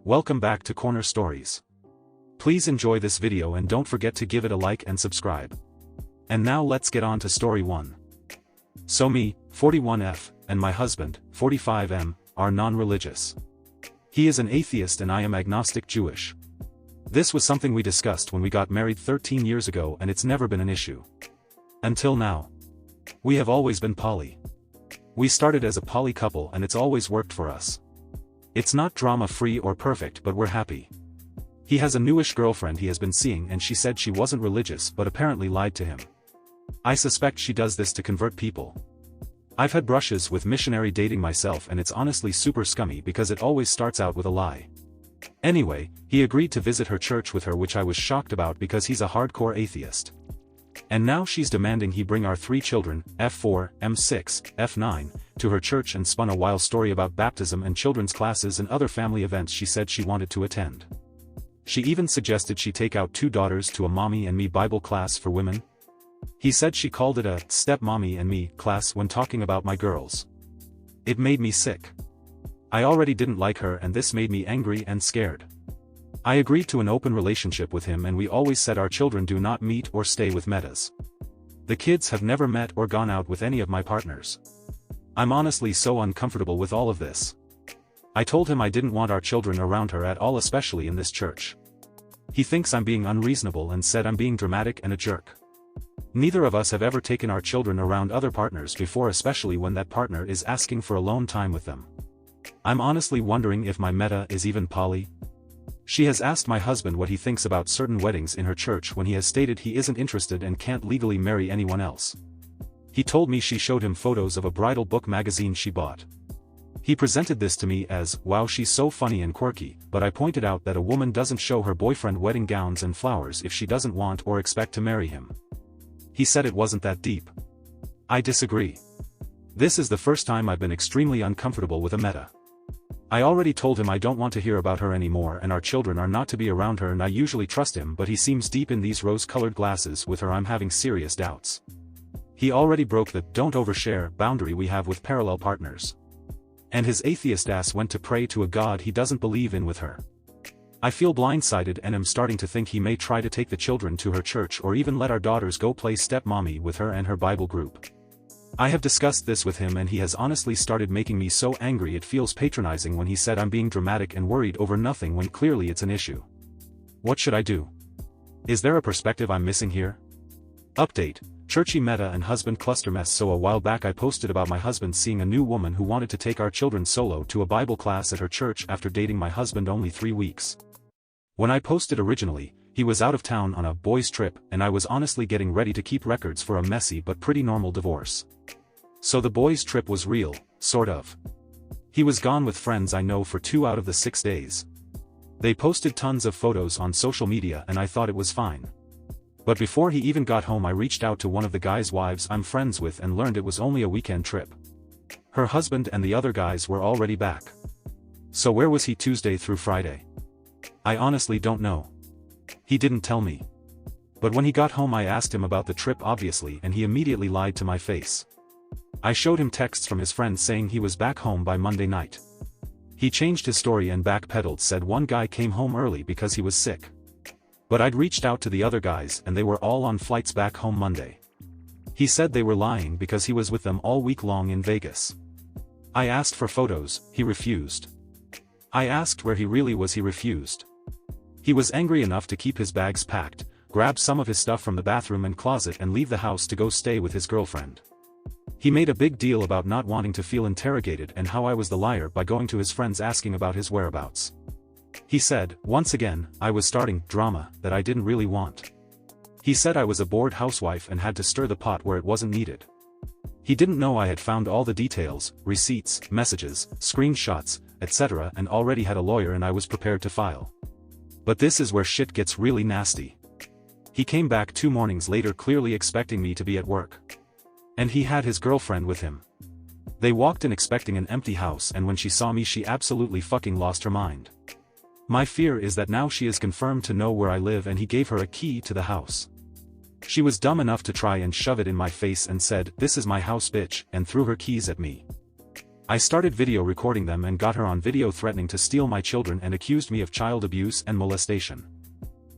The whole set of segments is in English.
Welcome back to Corner Stories. Please enjoy this video and don't forget to give it a like and subscribe. And now let's get on to story 1. So me, 41F, and my husband, 45M, are non-religious. He is an atheist and I am agnostic Jewish. This was something we discussed when we got married 13 years ago and it's never been an issue. Until now. We have always been poly. We started as a poly couple and it's always worked for us. It's not drama-free or perfect but we're happy. He has a newish girlfriend he has been seeing and she said she wasn't religious but apparently lied to him. I suspect she does this to convert people. I've had brushes with missionary dating myself and it's honestly super scummy because it always starts out with a lie. Anyway, he agreed to visit her church with her, which I was shocked about because he's a hardcore atheist. And now she's demanding he bring our 3 children, F4, M6, F9, to her church and spun a wild story about baptism and children's classes and other family events she said she wanted to attend. She even suggested she take out 2 daughters to a mommy and me Bible class for women. He said she called it a step-mommy and me class when talking about my girls. It made me sick. I already didn't like her and this made me angry and scared. I agreed to an open relationship with him and we always said our children do not meet or stay with metas. The kids have never met or gone out with any of my partners. I'm honestly so uncomfortable with all of this. I told him I didn't want our children around her at all, especially in this church. He thinks I'm being unreasonable and said I'm being dramatic and a jerk. Neither of us have ever taken our children around other partners before, especially when that partner is asking for alone time with them. I'm honestly wondering if my meta is even poly. She has asked my husband what he thinks about certain weddings in her church when he has stated he isn't interested and can't legally marry anyone else. He told me she showed him photos of a bridal book magazine she bought. He presented this to me as, wow, she's so funny and quirky, but I pointed out that a woman doesn't show her boyfriend wedding gowns and flowers if she doesn't want or expect to marry him. He said it wasn't that deep. I disagree. This is the first time I've been extremely uncomfortable with a meta. I already told him I don't want to hear about her anymore and our children are not to be around her, and I usually trust him, but he seems deep in these rose-colored glasses with her. I'm having serious doubts. He already broke the don't overshare boundary we have with parallel partners. And his atheist ass went to pray to a god he doesn't believe in with her. I feel blindsided and am starting to think he may try to take the children to her church or even let our daughters go play step-mommy with her and her Bible group. I have discussed this with him and he has honestly started making me so angry it feels patronizing when he said I'm being dramatic and worried over nothing when clearly it's an issue. What should I do? Is there a perspective I'm missing here? Update: Churchy meta and husband cluster mess. So a while back I posted about my husband seeing a new woman who wanted to take our children solo to a Bible class at her church after dating my husband only 3 weeks. When I posted originally, he was out of town on a boys' trip and I was honestly getting ready to keep records for a messy but pretty normal divorce. So the boys' trip was real, sort of. He was gone with friends I know for 2 out of the 6 days. They posted tons of photos on social media and I thought it was fine. But before he even got home I reached out to one of the guys' wives I'm friends with and learned it was only a weekend trip. Her husband and the other guys were already back. So where was he Tuesday through Friday? I honestly don't know. He didn't tell me. But when he got home I asked him about the trip obviously and he immediately lied to my face. I showed him texts from his friends saying he was back home by Monday night. He changed his story and backpedaled, said one guy came home early because he was sick. But I'd reached out to the other guys and they were all on flights back home Monday. He said they were lying because he was with them all week long in Vegas. I asked for photos, he refused. I asked where he really was, he refused. He was angry enough to keep his bags packed, grab some of his stuff from the bathroom and closet and leave the house to go stay with his girlfriend. He made a big deal about not wanting to feel interrogated and how I was the liar by going to his friends asking about his whereabouts. He said, once again, I was starting drama that I didn't really want. He said I was a bored housewife and had to stir the pot where it wasn't needed. He didn't know I had found all the details, receipts, messages, screenshots, etc. and already had a lawyer and I was prepared to file. But this is where shit gets really nasty. He came back 2 mornings later clearly expecting me to be at work. And he had his girlfriend with him. They walked in expecting an empty house and when she saw me she absolutely fucking lost her mind. My fear is that now she is confirmed to know where I live and he gave her a key to the house. She was dumb enough to try and shove it in my face and said, "This is my house bitch," and threw her keys at me. I started video recording them and got her on video threatening to steal my children and accused me of child abuse and molestation.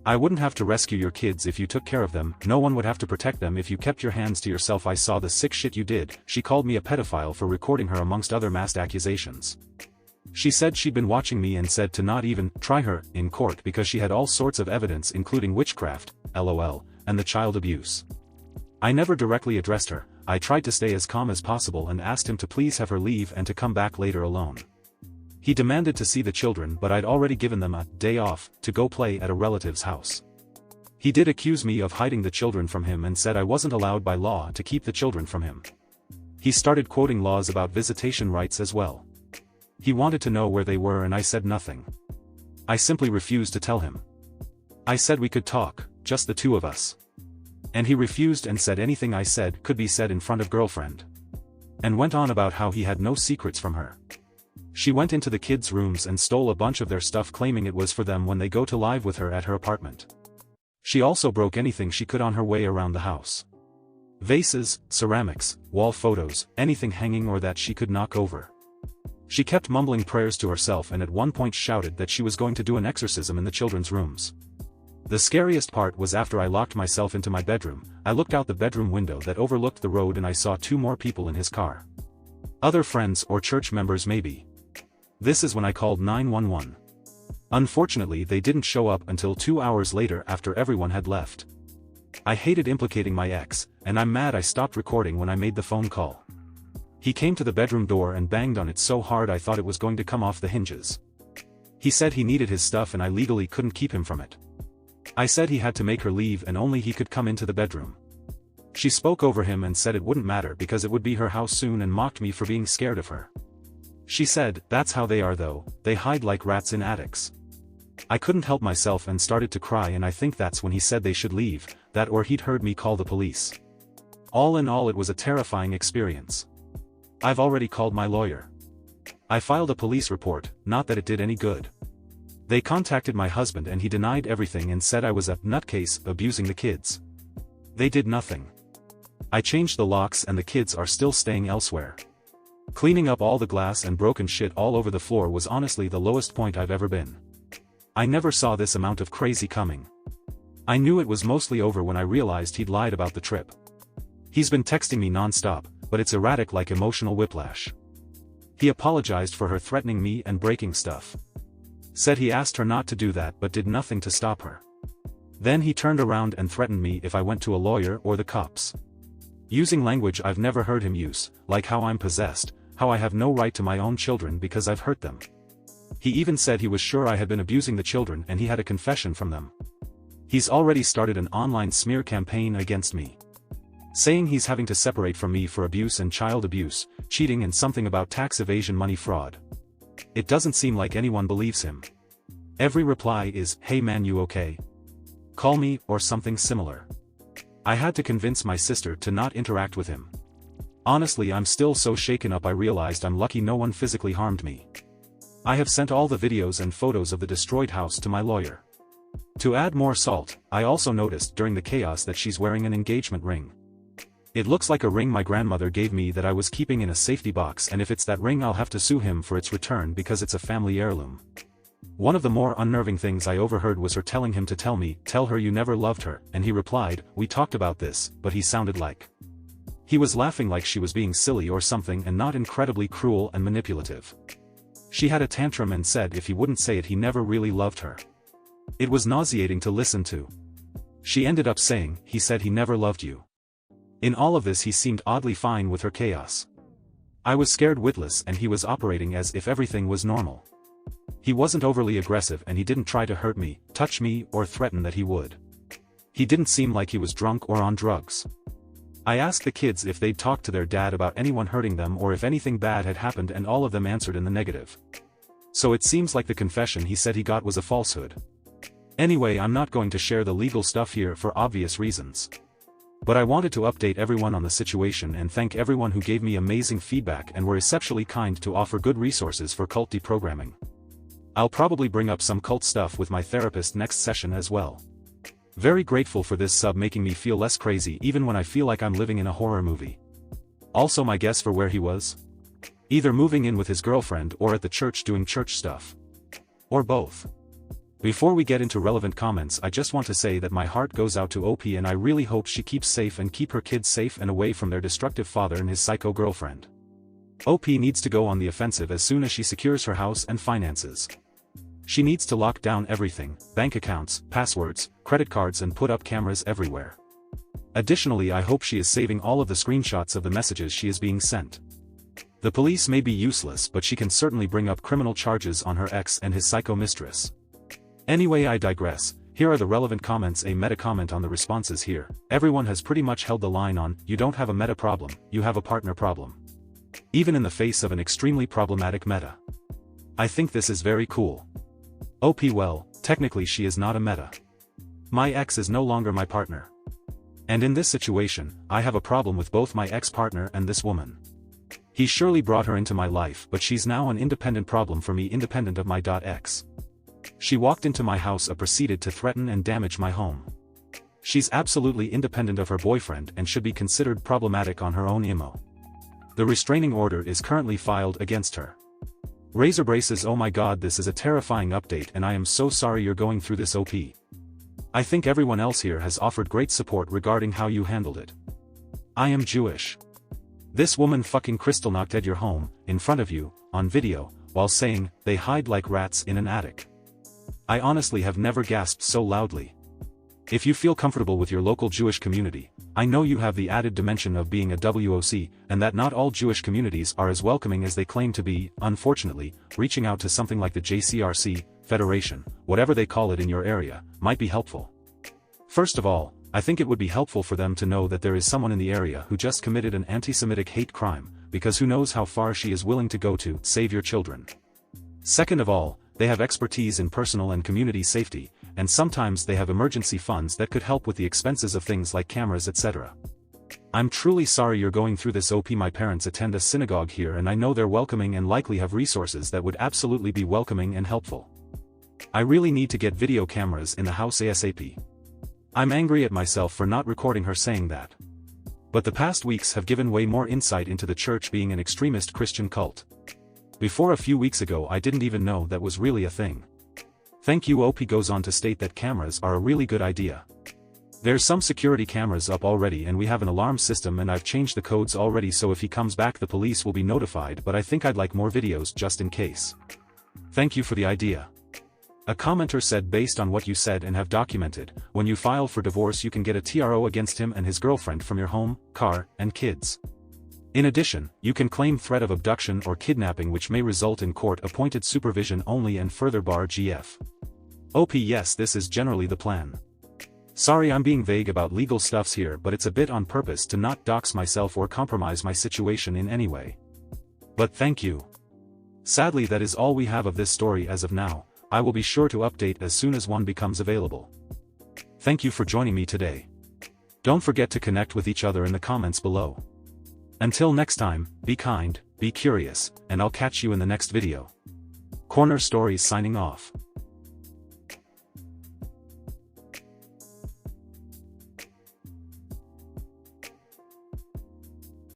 I wouldn't have to rescue your kids if you took care of them, no one would have to protect them if you kept your hands to yourself. I saw the sick shit you did. She called me a pedophile for recording her amongst other massed accusations. She said she'd been watching me and said to not even try her in court because she had all sorts of evidence including witchcraft, lol, and the child abuse. I never directly addressed her. I tried to stay as calm as possible and asked him to please have her leave and to come back later alone. He demanded to see the children, but I'd already given them a day off to go play at a relative's house. He did accuse me of hiding the children from him and said I wasn't allowed by law to keep the children from him. He started quoting laws about visitation rights as well. He wanted to know where they were and I said nothing. I simply refused to tell him. I said we could talk, just the two of us. And he refused and said anything I said could be said in front of girlfriend. And went on about how he had no secrets from her. She went into the kids' rooms and stole a bunch of their stuff claiming it was for them when they go to live with her at her apartment. She also broke anything she could on her way around the house. Vases, ceramics, wall photos, anything hanging or that she could knock over. She kept mumbling prayers to herself and at one point shouted that she was going to do an exorcism in the children's rooms. The scariest part was after I locked myself into my bedroom, I looked out the bedroom window that overlooked the road and I saw two more people in his car. Other friends or church members maybe. This is when I called 911. Unfortunately they didn't show up until 2 hours later after everyone had left. I hated implicating my ex, and I'm mad I stopped recording when I made the phone call. He came to the bedroom door and banged on it so hard I thought it was going to come off the hinges. He said he needed his stuff and I legally couldn't keep him from it. I said he had to make her leave and only he could come into the bedroom. She spoke over him and said it wouldn't matter because it would be her house soon and mocked me for being scared of her. She said, that's how they are though, they hide like rats in attics. I couldn't help myself and started to cry and I think that's when he said they should leave, that or he'd heard me call the police. All in all it was a terrifying experience. I've already called my lawyer. I filed a police report, not that it did any good. They contacted my husband and he denied everything and said I was a nutcase abusing the kids. They did nothing. I changed the locks and the kids are still staying elsewhere. Cleaning up all the glass and broken shit all over the floor was honestly the lowest point I've ever been. I never saw this amount of crazy coming. I knew it was mostly over when I realized he'd lied about the trip. He's been texting me non-stop, but it's erratic like emotional whiplash. He apologized for her threatening me and breaking stuff. Said he asked her not to do that but did nothing to stop her. Then he turned around and threatened me if I went to a lawyer or the cops. Using language I've never heard him use, like how I'm possessed, how I have no right to my own children because I've hurt them. He even said he was sure I had been abusing the children and he had a confession from them. He's already started an online smear campaign against me. Saying he's having to separate from me for abuse and child abuse, cheating and something about tax evasion money fraud. It doesn't seem like anyone believes him. Every reply is, hey man you okay? Call me, or something similar. I had to convince my sister to not interact with him. Honestly I'm still so shaken up I realized I'm lucky no one physically harmed me. I have sent all the videos and photos of the destroyed house to my lawyer. To add more salt, I also noticed during the chaos that she's wearing an engagement ring. It looks like a ring my grandmother gave me that I was keeping in a safety box and if it's that ring I'll have to sue him for its return because it's a family heirloom. One of the more unnerving things I overheard was her telling him to tell her you never loved her, and he replied, we talked about this, but he sounded like he was laughing like she was being silly or something and not incredibly cruel and manipulative. She had a tantrum and said if he wouldn't say it he never really loved her. It was nauseating to listen to. She ended up saying, he said he never loved you. In all of this he seemed oddly fine with her chaos. I was scared witless and he was operating as if everything was normal. He wasn't overly aggressive and he didn't try to hurt me, touch me, or threaten that he would. He didn't seem like he was drunk or on drugs. I asked the kids if they'd talked to their dad about anyone hurting them or if anything bad had happened and all of them answered in the negative. So it seems like the confession he said he got was a falsehood. Anyway, I'm not going to share the legal stuff here for obvious reasons. But I wanted to update everyone on the situation and thank everyone who gave me amazing feedback and were exceptionally kind to offer good resources for cult deprogramming. I'll probably bring up some cult stuff with my therapist next session as well. Very grateful for this sub making me feel less crazy even when I feel like I'm living in a horror movie. Also my guess for where he was? Either moving in with his girlfriend or at the church doing church stuff. Or both. Before we get into relevant comments, I just want to say that my heart goes out to OP and I really hope she keeps safe and keep her kids safe and away from their destructive father and his psycho girlfriend. OP needs to go on the offensive as soon as she secures her house and finances. She needs to lock down everything, bank accounts, passwords, credit cards, and put up cameras everywhere. Additionally, I hope she is saving all of the screenshots of the messages she is being sent. The police may be useless, but she can certainly bring up criminal charges on her ex and his psycho mistress. Anyway, I digress. Here are the relevant comments. A meta comment on the responses here. Everyone has pretty much held the line on, you don't have a meta problem, you have a partner problem. Even in the face of an extremely problematic meta. I think this is very cool. OP, well, technically she is not a meta. My ex is no longer my partner. And in this situation, I have a problem with both my ex-partner and this woman. He surely brought her into my life, but she's now an independent problem for me, independent of my ex. She walked into my house and proceeded to threaten and damage my home. She's absolutely independent of her boyfriend and should be considered problematic on her own IMO. The restraining order is currently filed against her. Razor braces. Oh my god, this is a terrifying update and I am so sorry you're going through this, OP. I think everyone else here has offered great support regarding how you handled it. I am Jewish. This woman fucking crystal knocked at your home, in front of you, on video, while saying, they hide like rats in an attic. I honestly have never gasped so loudly. If you feel comfortable with your local Jewish community, I know you have the added dimension of being a WOC, and that not all Jewish communities are as welcoming as they claim to be. Unfortunately, reaching out to something like the JCRC, Federation, whatever they call it in your area, might be helpful. First of all, I think it would be helpful for them to know that there is someone in the area who just committed an anti-Semitic hate crime, because who knows how far she is willing to go to save your children. Second of all, they have expertise in personal and community safety, and sometimes they have emergency funds that could help with the expenses of things like cameras, etc. I'm truly sorry you're going through this, OP. My parents attend a synagogue here and I know they're welcoming and likely have resources that would absolutely be welcoming and helpful. I really need to get video cameras in the house ASAP. I'm angry at myself for not recording her saying that. But the past weeks have given way more insight into the church being an extremist Christian cult. Before a few weeks ago I didn't even know that was really a thing. Thank you. OP goes on to state that cameras are a really good idea. There's some security cameras up already and we have an alarm system and I've changed the codes already, so if he comes back the police will be notified, but I think I'd like more videos just in case. Thank you for the idea. A commenter said, based on what you said and have documented, when you file for divorce you can get a TRO against him and his girlfriend from your home, car, and kids. In addition, you can claim threat of abduction or kidnapping, which may result in court-appointed supervision only and further bar GF. OP, yes, this is generally the plan. Sorry I'm being vague about legal stuffs here, but it's a bit on purpose to not dox myself or compromise my situation in any way. But thank you. Sadly, that is all we have of this story as of now. I will be sure to update as soon as one becomes available. Thank you for joining me today. Don't forget to connect with each other in the comments below. Until next time, be kind, be curious, and I'll catch you in the next video. Corner Stories signing off.